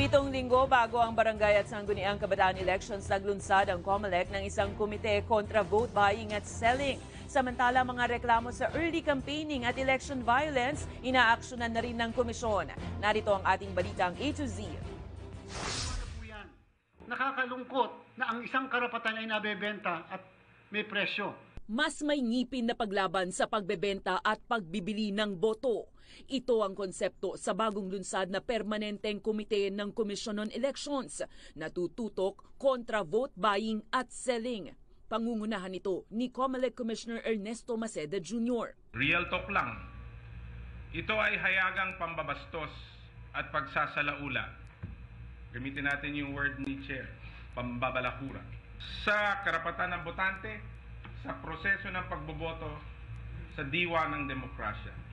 Nitong linggo, bago ang barangay at sangguniang kabataan elections, naglunsad ang COMELEC ng isang komite kontra vote buying at selling. Samantala, mga reklamo sa early campaigning at election violence, inaaksyonan na rin ng komisyon. Narito ang ating balitang A to Z. Nakakalungkot na ang isang karapatan ay nabebenta at may presyo. Mas may ngipin na paglaban sa pagbebenta at pagbibili ng boto. Ito ang konsepto sa bagong lunsad na permanenteng komite ng Commission on Elections na tututok kontra vote buying at selling. Pangungunahan ito ni COMELEC Commissioner Ernesto Maceda Jr. Real talk lang. Ito ay hayagang pambabastos at pagsasalaula. Gamitin natin yung word ni Chair, pambabalahura. Sa karapatan ng botante, sa proseso ng pagboboto, sa diwa ng demokrasya.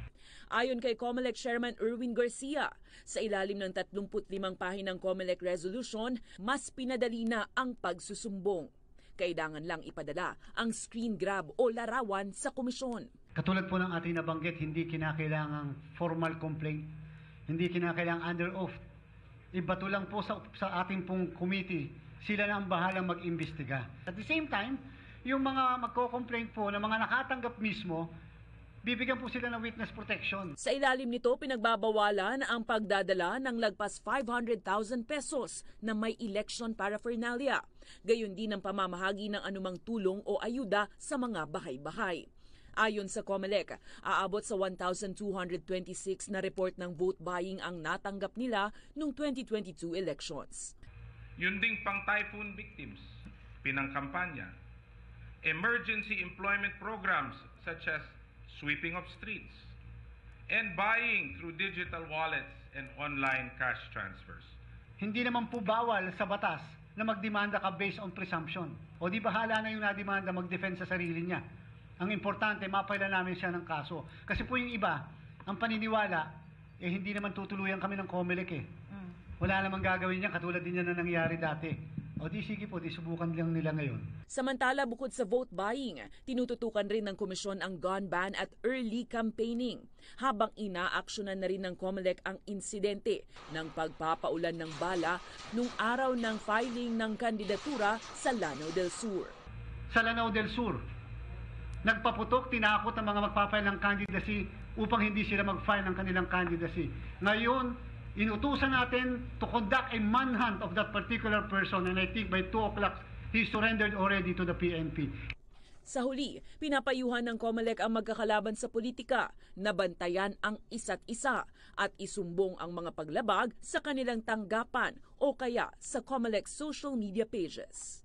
Ayon kay COMELEC Chairman Erwin Garcia, sa ilalim ng 35 pahinang COMELEC resolution, mas pinadali na ang pagsusumbong. Kailangan lang ipadala ang screen grab o larawan sa komisyon. Katulad po ng ating nabanggit, hindi kinakailangang formal complaint, hindi kinakailangang under oath. Ibato lang po sa ating pong committee, sila na ang bahalang mag-imbestiga. At the same time, yung mga magko-complaint po na mga nakatanggap mismo, bibigyan po sila ng witness protection. Sa ilalim nito, pinagbabawalan ang pagdadala ng lagpas 500,000 pesos na may election paraphernalia. Gayon din ang pamamahagi ng anumang tulong o ayuda sa mga bahay-bahay. Ayon sa COMELEC, aabot sa 1,226 na report ng vote buying ang natanggap nila noong 2022 elections. Yun ding pang typhoon victims, pinangkampanya. Emergency employment programs such as sweeping of streets and buying through digital wallets and online cash transfers. Hindi naman po bawal sa batas na magdemanda ka based on presumption. O di bahala na yung nademanda mag-defend sa sarili niya. Ang importante, mapaila namin siya ng kaso. Kasi po yung iba, ang paniniwala, hindi naman tutuluyan kami ng COMELEC eh. Wala namang gagawin niya, katulad din yan na nangyari dati. O di sige po, di subukan lang nila ngayon. Samantala, bukod sa vote buying, tinututukan rin ng komisyon ang gun ban at early campaigning. Habang inaaksyonan na rin ng COMELEC ang insidente ng pagpapaulan ng bala nung araw ng filing ng kandidatura sa Lanao del Sur. Sa Lanao del Sur, nagpaputok, tinakot ang mga magpapile ng candidacy upang hindi sila mag-file ng kanilang candidacy. Ngayon, inutusan natin to conduct a manhunt of that particular person, and I think by 2 o'clock, he surrendered already to the PNP. Sa huli, pinapayuhan ng COMELEC ang magkakalaban sa politika na bantayan ang isa't isa at isumbong ang mga paglabag sa kanilang tanggapan o kaya sa COMELEC social media pages.